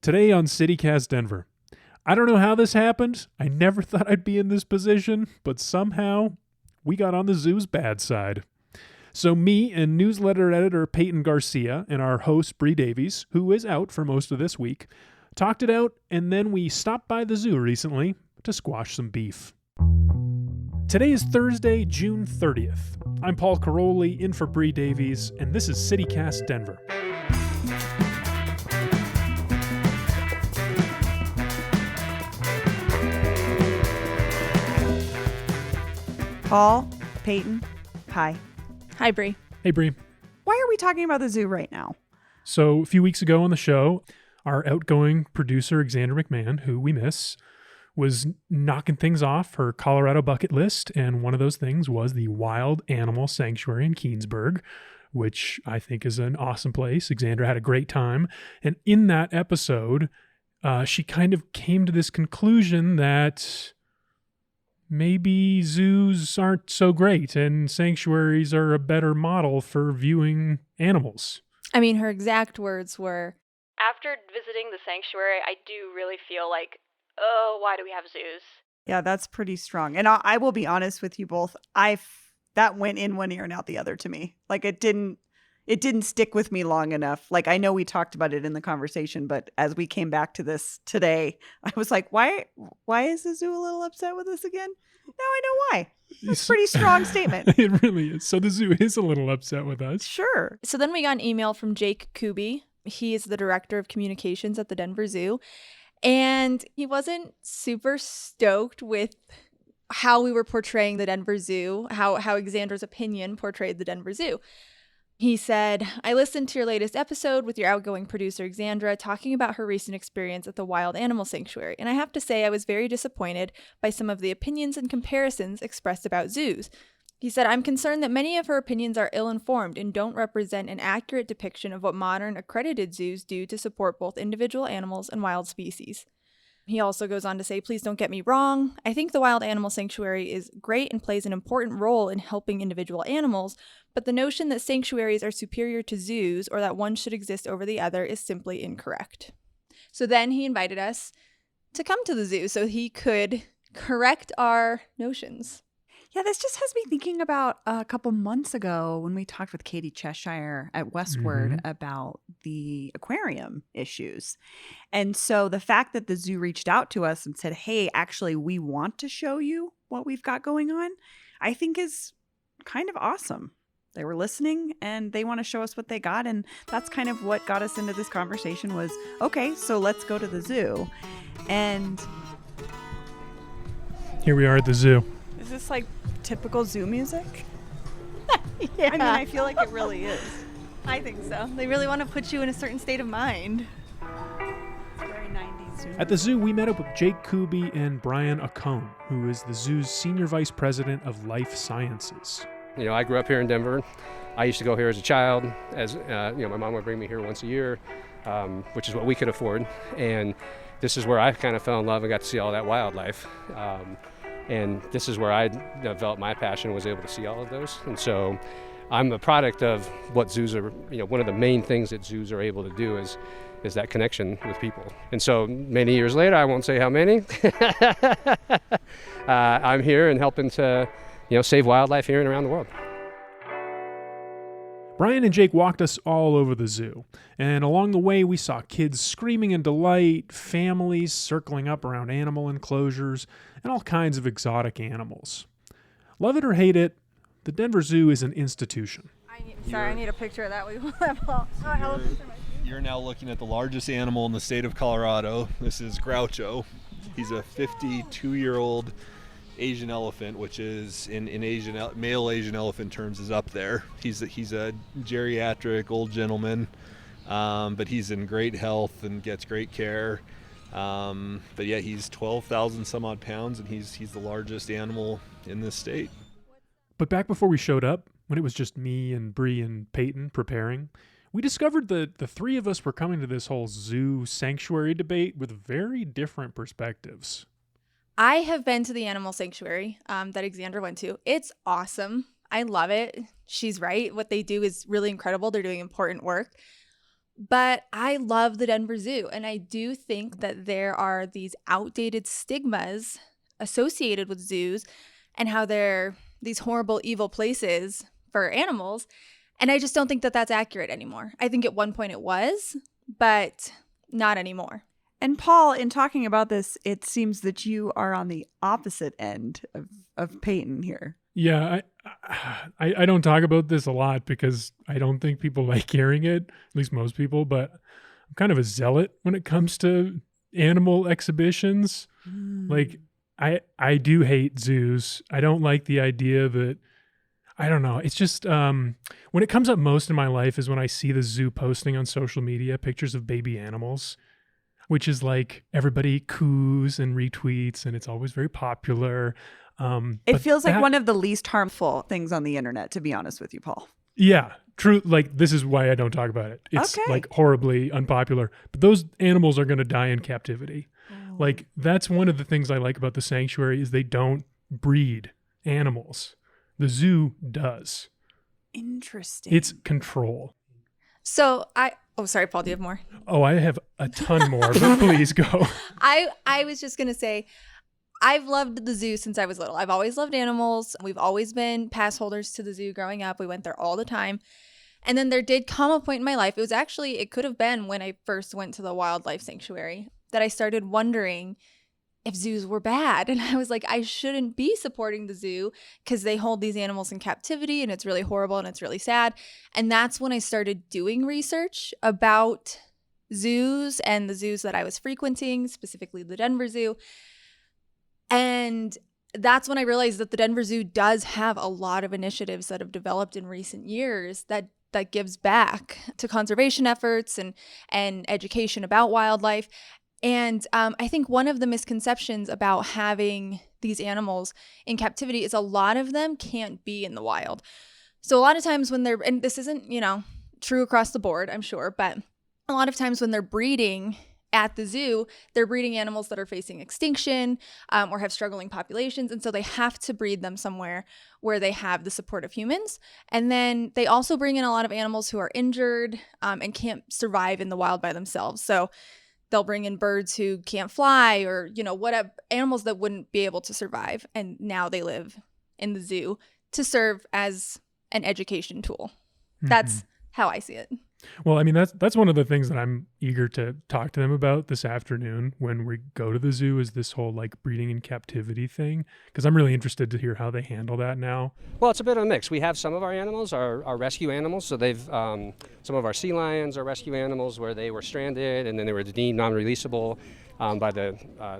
Today on CityCast Denver. I don't know how this happened. I never thought I'd be in this position, but somehow we got on the zoo's bad side. So me and newsletter editor Peyton Garcia and our host Bree Davies, who is out for most of this week, talked it out, and then we stopped by the zoo recently to squash some beef. Today is Thursday, June 30th. I'm Paul Caroli, in for Bree Davies, and this is CityCast Denver. Paul, Peyton, hi. Hi, Bree. Hey, Bree. Why are we talking about the zoo right now? So a few weeks ago on the show, our outgoing producer, Alexandra McMahon, who we miss, was knocking things off her Colorado bucket list, and one of those things was the Wild Animal Sanctuary in Keansburg, which I think is an awesome place. Alexandra had a great time, and in that episode, she kind of came to this conclusion that maybe zoos aren't so great and sanctuaries are a better model for viewing animals. I mean, her exact words were, after visiting the sanctuary, I do really feel like, oh, why do we have zoos? Yeah, that's pretty strong. And I will be honest with you both. That went in one ear and out the other to me. Like it didn't stick with me long enough. Like I know we talked about it in the conversation, but as we came back to this today, I was like, why is the zoo a little upset with us again? Now I know why. It's a pretty strong statement. It really is. So the zoo is a little upset with us. Sure. So then we got an email from Jake Kuby. He is the director of communications at the Denver Zoo. And he wasn't super stoked with how we were portraying the Denver Zoo, how Alexandra's opinion portrayed the Denver Zoo. He said, I listened to your latest episode with your outgoing producer, Alexandra, talking about her recent experience at the Wild Animal Sanctuary, and I have to say I was very disappointed by some of the opinions and comparisons expressed about zoos. He said, I'm concerned that many of her opinions are ill-informed and don't represent an accurate depiction of what modern accredited zoos do to support both individual animals and wild species. He also goes on to say, please don't get me wrong. I think the Wild Animal Sanctuary is great and plays an important role in helping individual animals, but the notion that sanctuaries are superior to zoos or that one should exist over the other is simply incorrect. So then he invited us to come to the zoo so he could correct our notions. Yeah, this just has me thinking about a couple months ago when we talked with Katie Cheshire at Westward about the aquarium issues. And so the fact that the zoo reached out to us and said, hey, actually, we want to show you what we've got going on, I think is kind of awesome. They were listening and they want to show us what they got. And that's kind of what got us into this conversation was, okay, so let's go to the zoo. And here we are at the zoo. Is this like typical zoo music? Yeah. I mean, I feel like it really is. I think so. They really want to put you in a certain state of mind. It's very 90s zoo. At the zoo, we met up with Jake Kuby and Brian Acone, who is the zoo's senior vice president of life sciences. You know, I grew up here in Denver. I used to go here as a child. My mom would bring me here once a year, which is what we could afford. And this is where I kind of fell in love and got to see all that wildlife. And this is where I developed my passion, was able to see all of those. And so I'm a product of what zoos are, one of the main things that zoos are able to do is that connection with people. And so many years later, I won't say how many, I'm here and helping to, save wildlife here and around the world. Brian and Jake walked us all over the zoo, and along the way we saw kids screaming in delight, families circling up around animal enclosures, and all kinds of exotic animals. Love it or hate it, the Denver Zoo is an institution. I need a picture of that. You're now looking at the largest animal in the state of Colorado. This is Groucho. He's a 52-year-old Asian elephant, which is in male Asian elephant terms is up there. He's a geriatric old gentleman, but he's in great health and gets great care. But yeah, he's 12,000 some odd pounds, and he's the largest animal in this state. But back before we showed up, when it was just me and Bree and Peyton preparing, we discovered that the three of us were coming to this whole zoo sanctuary debate with very different perspectives. I have been to the animal sanctuary that Alexandra went to. It's awesome. I love it. She's right. What they do is really incredible. They're doing important work. But I love the Denver Zoo, and I do think that there are these outdated stigmas associated with zoos and how they're these horrible, evil places for animals. And I just don't think that that's accurate anymore. I think at one point it was, but not anymore. And Paul, in talking about this, it seems that you are on the opposite end of Peyton here. Yeah, I don't talk about this a lot because I don't think people like hearing it, at least most people, but I'm kind of a zealot when it comes to animal exhibitions. Like, I do hate zoos. I don't like the idea that, I don't know. It's just, when it comes up most in my life is when I see the zoo posting on social media pictures of baby animals, which is like everybody coos and retweets, and it's always very popular. It feels like one of the least harmful things on the internet, to be honest with you, Paul. Yeah, true. Like, this is why I don't talk about it. It's like horribly unpopular, but those animals are going to die in captivity. Like, that's one of the things I like about the sanctuary is they don't breed animals. The zoo does. Interesting. It's control. So oh, sorry, Paul, do you have more? Oh, I have a ton more, but please go. I was just going to say, I've loved the zoo since I was little. I've always loved animals. We've always been pass holders to the zoo growing up. We went there all the time. And then there did come a point in my life. It could have been when I first went to the wildlife sanctuary that I started wondering if zoos were bad. And I was like, I shouldn't be supporting the zoo because they hold these animals in captivity and it's really horrible and it's really sad. And that's when I started doing research about zoos and the zoos that I was frequenting, specifically the Denver Zoo. And that's when I realized that the Denver Zoo does have a lot of initiatives that have developed in recent years that gives back to conservation efforts and education about wildlife. And I think one of the misconceptions about having these animals in captivity is a lot of them can't be in the wild. So a lot of times when and this isn't, true across the board, I'm sure, but a lot of times when they're breeding at the zoo, they're breeding animals that are facing extinction or have struggling populations. And so they have to breed them somewhere where they have the support of humans. And then they also bring in a lot of animals who are injured and can't survive in the wild by themselves. So they'll bring in birds who can't fly or, whatever, animals that wouldn't be able to survive. And now they live in the zoo to serve as an education tool. Mm-hmm. That's how I see it. Well, I mean, that's one of the things that I'm eager to talk to them about this afternoon when we go to the zoo is this whole like breeding in captivity thing, because I'm really interested to hear how they handle that now. Well, it's a bit of a mix. We have some of our animals are rescue animals. So they've some of our sea lions are rescue animals where they were stranded and then they were deemed non-releasable by the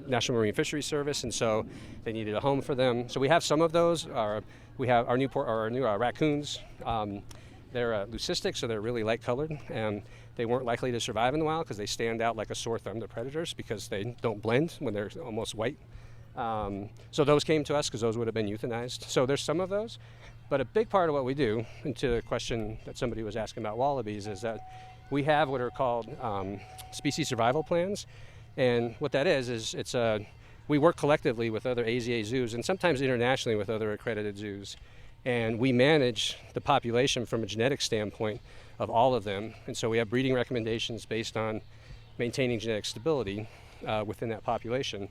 National Marine Fisheries Service, and so they needed a home for them. So we have some of those. We have our new raccoons. They're leucistic, so they're really light-colored, and they weren't likely to survive in the wild because they stand out like a sore thumb to predators because they don't blend when they're almost white. So those came to us because those would have been euthanized. So there's some of those, but a big part of what we do, and to the question that somebody was asking about wallabies, is that we have what are called species survival plans, and what that is we work collectively with other AZA zoos and sometimes internationally with other accredited zoos. And we manage the population from a genetic standpoint of all of them. And so we have breeding recommendations based on maintaining genetic stability within that population.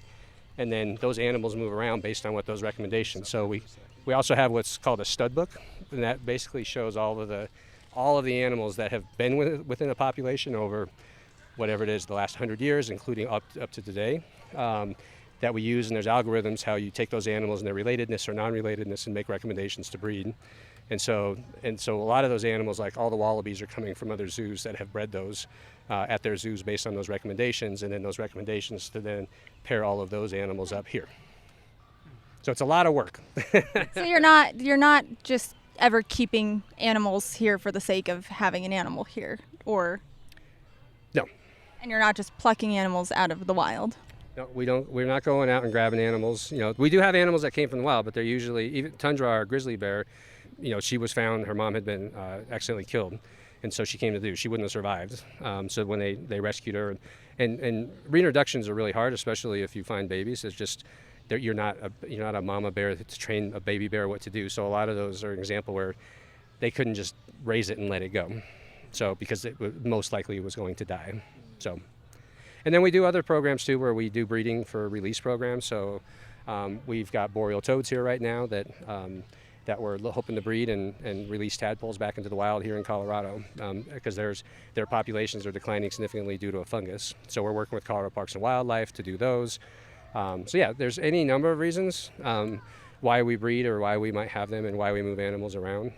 And then those animals move around based on what those recommendations. So we also have what's called a stud book, and that basically shows all of the animals that have been within a population over whatever it is, the last 100 years, including up to today. That we use, and there's algorithms how you take those animals and their relatedness or non-relatedness and make recommendations to breed. And so a lot of those animals, like all the wallabies, are coming from other zoos that have bred those at their zoos based on those recommendations, and then those recommendations to then pair all of those animals up here. So it's a lot of work. So you're not just ever keeping animals here for the sake of having an animal here, or? No. And you're not just plucking animals out of the wild? No, we don't. We're not going out and grabbing animals. We do have animals that came from the wild, but they're usually, even Tundra, our grizzly bear, she was found, her mom had been accidentally killed, and so she came to the zoo. She wouldn't have survived. So when they rescued her, and reintroductions are really hard, especially if you find babies. It's just you're not a mama bear to train a baby bear what to do. So a lot of those are an example where they couldn't just raise it and let it go. So because most likely was going to die. So, and then we do other programs too, where we do breeding for release programs. So we've got boreal toads here right now that we're hoping to breed and release tadpoles back into the wild here in Colorado, because their populations are declining significantly due to a fungus. So we're working with Colorado Parks and Wildlife to do those. So yeah, there's any number of reasons why we breed or why we might have them and why we move animals around.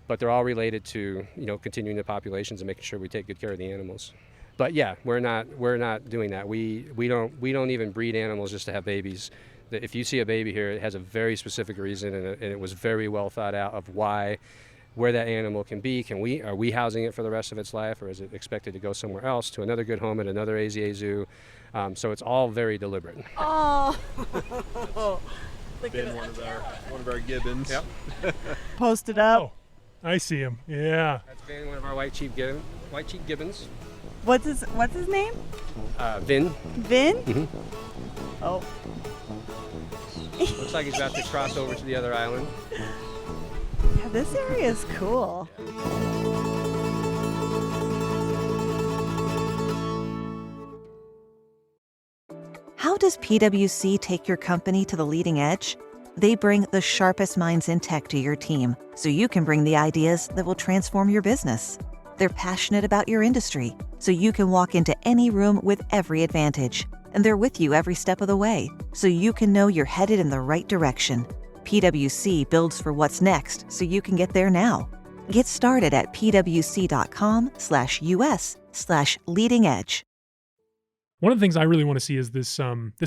But they're all related to continuing the populations and making sure we take good care of the animals. But yeah, we're not doing that. We don't even breed animals just to have babies. If you see a baby here, it has a very specific reason, and it was very well thought out of where that animal can be. Are we housing it for the rest of its life, or is it expected to go somewhere else to another good home at another AZA zoo? So it's all very deliberate. Oh, Been one of our gibbons. Yep. post it up. Oh, I see him. Yeah. That's been one of our white-cheeked gibbons. What's his name? Vin. Vin? Mhm. Oh. Looks like he's about to cross over to the other island. Yeah, this area is cool. How does PwC take your company to the leading edge? They bring the sharpest minds in tech to your team, so you can bring the ideas that will transform your business. They're passionate about your industry, so you can walk into any room with every advantage. And they're with you every step of the way, so you can know you're headed in the right direction. PwC builds for what's next, so you can get there now. Get started at pwc.com/us/leading edge. One of the things I really want to see is this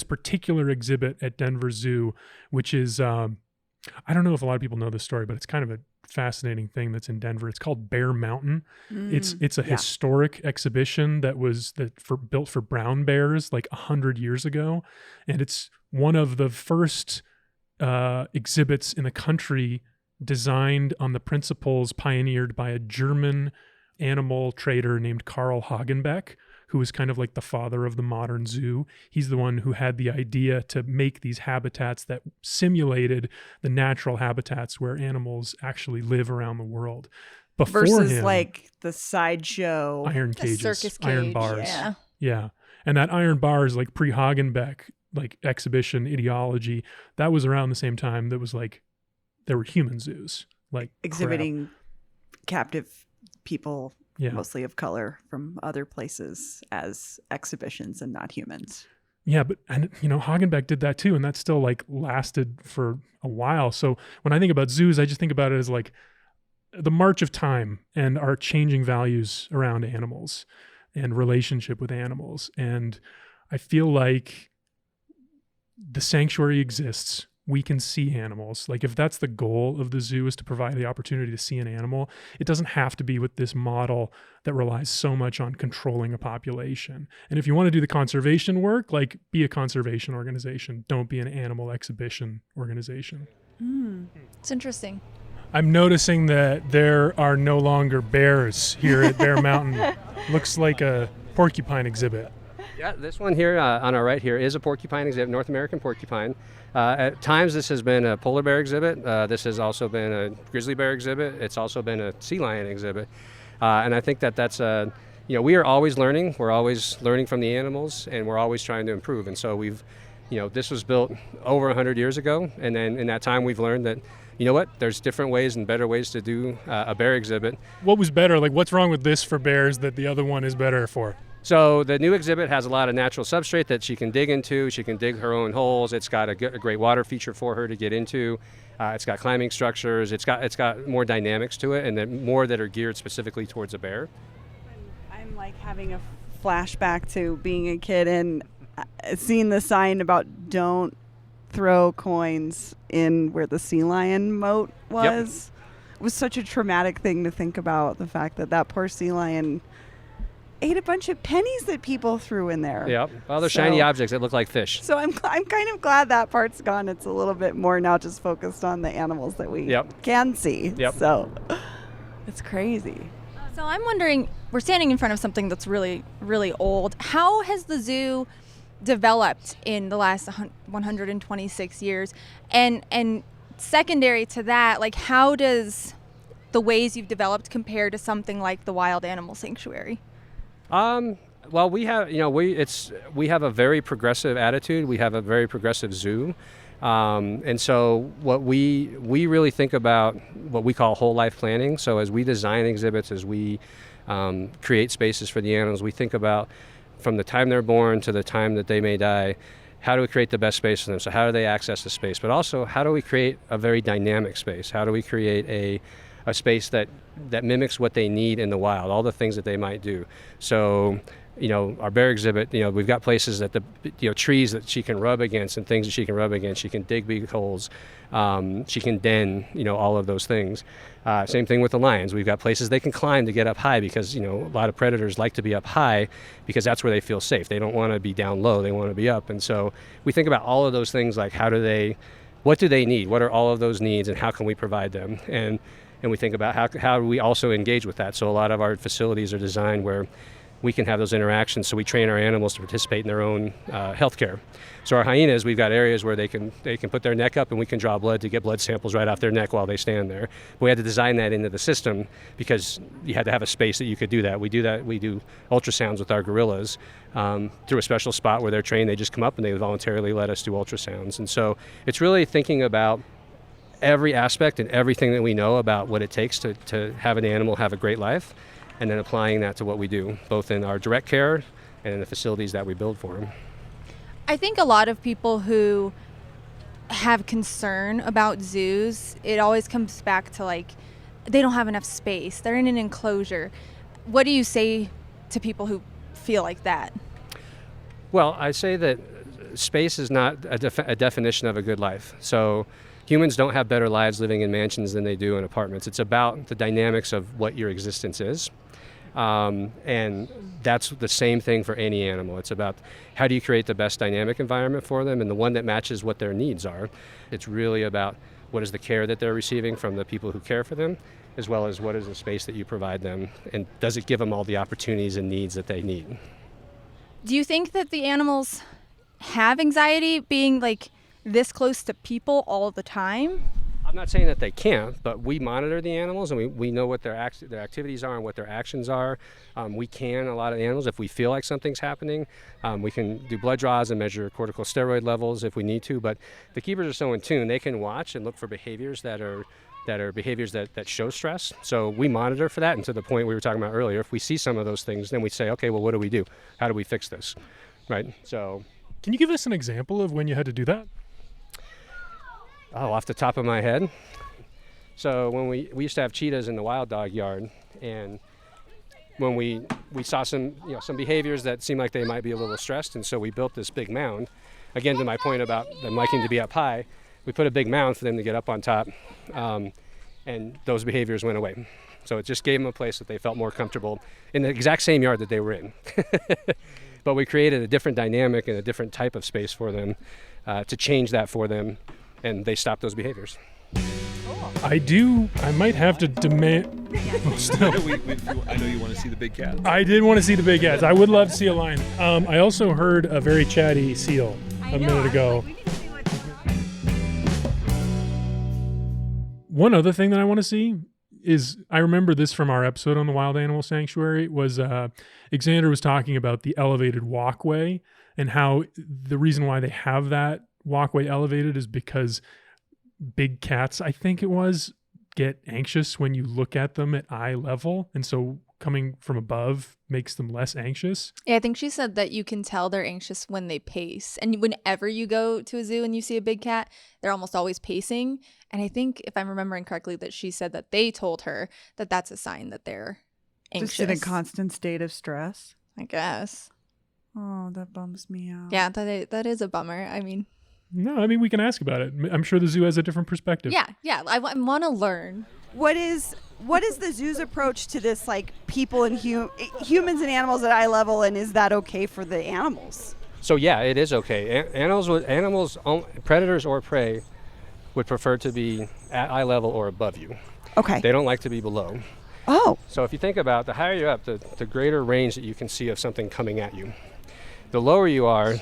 particular exhibit at Denver Zoo, which is I don't know if a lot of people know this story, but it's kind of a fascinating thing that's in Denver. It's called Bear Mountain. It's a historic exhibition that was built for brown bears like 100 years ago, and it's one of the first exhibits in the country designed on the principles pioneered by a German animal trader named Carl Hagenbeck, who was kind of like the father of the modern zoo. He's the one who had the idea to make these habitats that simulated the natural habitats where animals actually live around the world. Before Versus him, like the sideshow. iron A cages, circus iron cage, bars. yeah. Yeah. And that iron bars, like pre-Hagenbeck, like exhibition ideology, that was around the same time that was like, there were human zoos. Like Exhibiting captive people, Yeah. mostly of color, from other places as exhibitions and not humans. Yeah, but Hagenbeck did that too, and that still like lasted for a while. So when I think about zoos, I just think about it as like the march of time and our changing values around animals and relationship with animals. And I feel like the sanctuary exists. We can see animals. Like if that's the goal of the zoo, is to provide the opportunity to see an animal, it doesn't have to be with this model that relies so much on controlling a population. And if you want to do the conservation work, like be a conservation organization. Don't be an animal exhibition organization. It's interesting. I'm noticing that there are no longer bears here at Bear Mountain. Looks like a porcupine exhibit. Yeah, this one here on our right here is a porcupine exhibit, North American porcupine. At times this has been a polar bear exhibit. This has also been a grizzly bear exhibit. It's also been a sea lion exhibit. And I think that's we are always learning. We're always learning from the animals, and we're always trying to improve. And so this was built over 100 years ago. And then in that time we've learned that, there's different ways and better ways to do a bear exhibit. What was better? Like what's wrong with this for bears that the other one is better for? So the new exhibit has a lot of natural substrate that she can dig into. She can dig her own holes. It's got a great water feature for her to get into. It's got climbing structures. It's got more dynamics to it, and then more that are geared specifically towards a bear. I'm like having a flashback to being a kid and seeing the sign about don't throw coins in where the sea lion moat was. It was such a traumatic thing to think about, the fact that poor sea lion ate a bunch of pennies that people threw in there. Yep. Well, they're shiny objects that look like fish. So I'm kind of glad that part's gone. It's a little bit more now just focused on the animals that we can see. Yep. So it's crazy. So I'm wondering, we're standing in front of something that's really, really old. How has the zoo developed in the last 126 years? And secondary to that, like how does the ways you've developed compared to something like the Wild Animal Sanctuary? Well, we have, we have a very progressive attitude. We have a very progressive zoo. And so what we really think about what we call whole life planning. So as we design exhibits, as we create spaces for the animals, we think about from the time they're born to the time that they may die, how do we create the best space for them? So how do they access the space? But also, how do we create a very dynamic space? How do we create a space that mimics what they need in the wild, all the things that they might do? So, our bear exhibit, we've got places that trees that she can rub against and things that she can rub against. She can dig big holes. She can den, all of those things. Same thing with the lions. We've got places they can climb to get up high because, a lot of predators like to be up high because that's where they feel safe. They don't want to be down low. They want to be up. And so we think about all of those things like what do they need? What are all of those needs and how can we provide them? And we think about how do we also engage with that. So a lot of our facilities are designed where we can have those interactions, so we train our animals to participate in their own health care. So our hyenas, we've got areas where they can put their neck up and we can draw blood to get blood samples right off their neck while they stand there. But we had to design that into the system because you had to have a space that you could do that. We do ultrasounds with our gorillas through a special spot where they're trained. They just come up and they voluntarily let us do ultrasounds. And so it's really thinking about every aspect and everything that we know about what it takes to have an animal have a great life, and then applying that to what we do, both in our direct care and in the facilities that we build for them. I think a lot of people who have concern about zoos, it always comes back to they don't have enough space. They're in an enclosure. What do you say to people who feel like that? Well, I say that space is not a definition of a good life. So humans don't have better lives living in mansions than they do in apartments. It's about the dynamics of what your existence is. And that's the same thing for any animal. It's about how do you create the best dynamic environment for them and the one that matches what their needs are. It's really about what is the care that they're receiving from the people who care for them, as well as what is the space that you provide them, and does it give them all the opportunities and needs that they need. Do you think that the animals have anxiety being this close to people all the time? I'm not saying that they can't, but we monitor the animals and we know what their activities are and what their actions are. We can, a lot of animals, if we feel like something's happening, we can do blood draws and measure corticosteroid levels if we need to, but the keepers are so in tune, they can watch and look for behaviors that are behaviors that show stress. So we monitor for that, and to the point we were talking about earlier, if we see some of those things, then we say, okay, well, what do we do? How do we fix this? Right? So, can you give us an example of when you had to do that? Oh, off the top of my head. So when we used to have cheetahs in the wild dog yard, and when we saw some behaviors that seemed like they might be a little stressed, and so we built this big mound. Again, to my point about them liking to be up high, we put a big mound for them to get up on top, and those behaviors went away. So it just gave them a place that they felt more comfortable in the exact same yard that they were in. But we created a different dynamic and a different type of space for them to change that for them, and they stopped those behaviors. I might have to demand. I know you want to see the big cat. I did want to see the big cats. I would love to see a lion. I also heard a very chatty seal a minute ago. One other thing that I want to see is, I remember this from our episode on the Wild Animal Sanctuary, was Xander was talking about the elevated walkway and how the reason why they have that walkway elevated is because big cats, I think it was, get anxious when you look at them at eye level, and so coming from above makes them less anxious. Yeah, I think she said that you can tell they're anxious when they pace. And whenever you go to a zoo and you see a big cat, they're almost always pacing. And I think, if I'm remembering correctly, that she said that they told her that that's a sign that they're anxious. Just in a constant state of stress. I guess. Oh, that bums me out. Yeah, that is a bummer. I mean... No, I mean, we can ask about it. I'm sure the zoo has a different perspective. Yeah. I want to learn. What is the zoo's approach to this, like people and humans and animals at eye level, and is that okay for the animals? So yeah, it is okay. Animals, predators or prey, would prefer to be at eye level or above you. Okay. They don't like to be below. Oh. So if you think about the higher you're up, the greater range that you can see of something coming at you. The lower you are,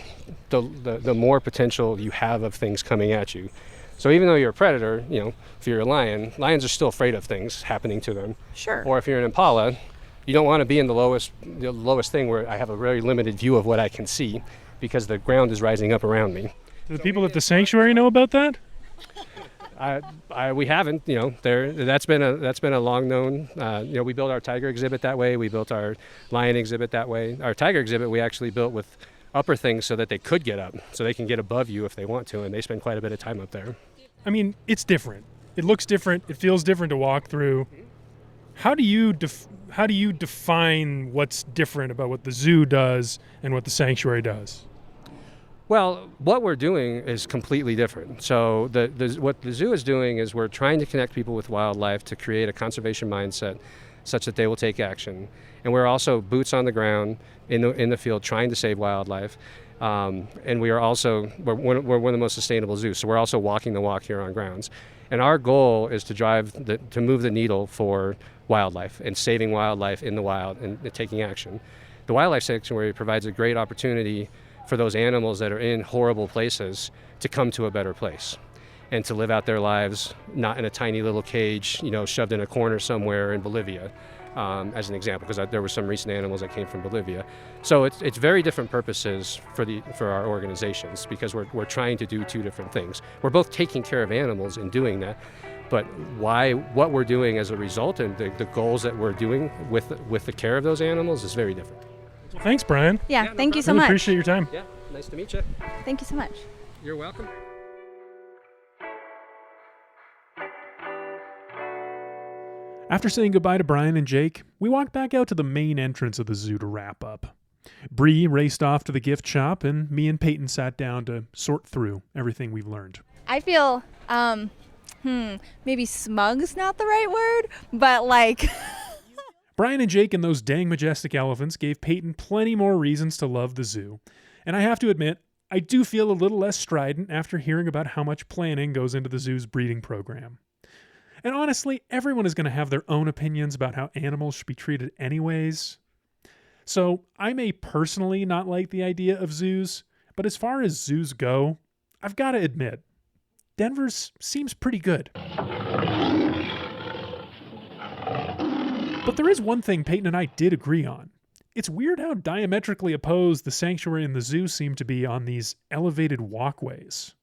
the more potential you have of things coming at you. So even though you're a predator, if you're a lion, lions are still afraid of things happening to them. Sure. Or if you're an impala, you don't want to be in the lowest thing where I have a very limited view of what I can see because the ground is rising up around me. Do the people at the sanctuary know about that? We haven't, that's been a long known, we built our tiger exhibit that way. We built our lion exhibit that way. Our tiger exhibit we actually built with upper things so that they could get up, so they can get above you if they want to, and they spend quite a bit of time up there. I mean, it's different. It looks different. It feels different to walk through. How do you define what's different about what the zoo does and what the sanctuary does? Well, what we're doing is completely different. So what the zoo is doing is we're trying to connect people with wildlife to create a conservation mindset such that they will take action. And we're also boots on the ground in the field trying to save wildlife. And we're one of the most sustainable zoos. So we're also walking the walk here on grounds. And our goal is to move the needle for wildlife and saving wildlife in the wild and taking action. The Wildlife Sanctuary provides a great opportunity for those animals that are in horrible places to come to a better place and to live out their lives, not in a tiny little cage, shoved in a corner somewhere in Bolivia, as an example, because there were some recent animals that came from Bolivia. So it's very different purposes for our organizations, because we're trying to do two different things. We're both taking care of animals and doing that, but what we're doing as a result and the goals that we're doing with the care of those animals is very different. Well, thanks, Brian. Yeah, thank you so Really much. appreciate your time. Yeah, nice to meet you. Thank you so much. You're welcome. After saying goodbye to Brian and Jake, we walked back out to the main entrance of the zoo to wrap up. Bree raced off to the gift shop, and me and Peyton sat down to sort through everything we've learned. I feel, maybe smug's not the right word, but like... Brian and Jake and those dang majestic elephants gave Peyton plenty more reasons to love the zoo. And I have to admit, I do feel a little less strident after hearing about how much planning goes into the zoo's breeding program. And honestly, everyone is going to have their own opinions about how animals should be treated anyways. So I may personally not like the idea of zoos, but as far as zoos go, I've got to admit, Denver's seems pretty good. But there is one thing Peyton and I did agree on. It's weird how diametrically opposed the sanctuary and the zoo seem to be on these elevated walkways.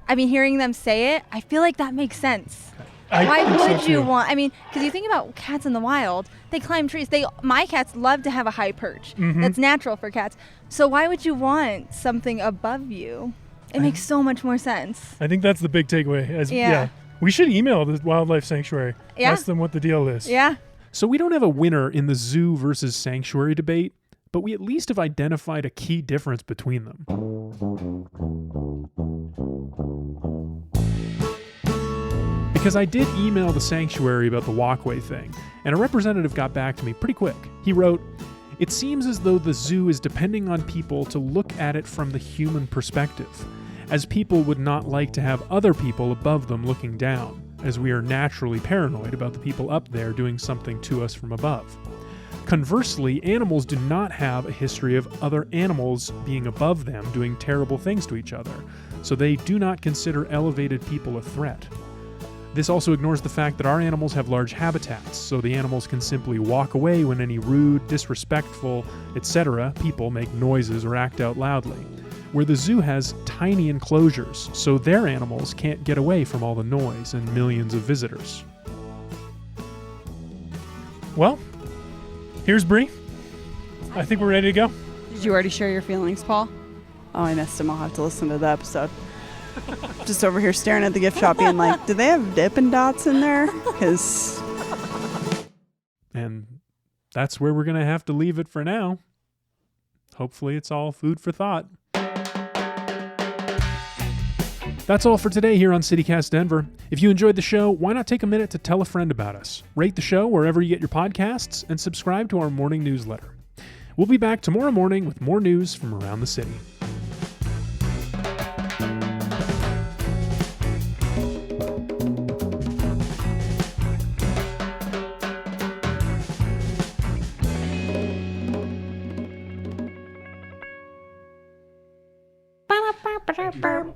I mean, hearing them say it, I feel like that makes sense. Why would you want? I mean, because you think about cats in the wild, they climb trees. My cats love to have a high perch. Mm-hmm. That's natural for cats. So why would you want something above you? It makes so much more sense. I think that's the big takeaway. Yeah. We should email the wildlife sanctuary. Yeah. Ask them what the deal is. Yeah. So we don't have a winner in the zoo versus sanctuary debate, but we at least have identified a key difference between them. Because I did email the sanctuary about the walkway thing, and a representative got back to me pretty quick. He wrote, "It seems as though the zoo is depending on people to look at it from the human perspective, as people would not like to have other people above them looking down, as we are naturally paranoid about the people up there doing something to us from above. Conversely, animals do not have a history of other animals being above them doing terrible things to each other, so they do not consider elevated people a threat. This also ignores the fact that our animals have large habitats, so the animals can simply walk away when any rude, disrespectful, etc. people make noises or act out loudly, where the zoo has tiny enclosures, so their animals can't get away from all the noise and millions of visitors." Well, here's Bree. I think we're ready to go. Did you already share your feelings, Paul? Oh, I missed him. I'll have to listen to the episode. Just over here staring at the gift shop being like, do they have Dippin' Dots in there? Because... And that's where we're going to have to leave it for now. Hopefully it's all food for thought. That's all for today here on CityCast Denver. If you enjoyed the show, why not take a minute to tell a friend about us? Rate the show wherever you get your podcasts and subscribe to our morning newsletter. We'll be back tomorrow morning with more news from around the city. Ba-da-ba-ba-da-ba.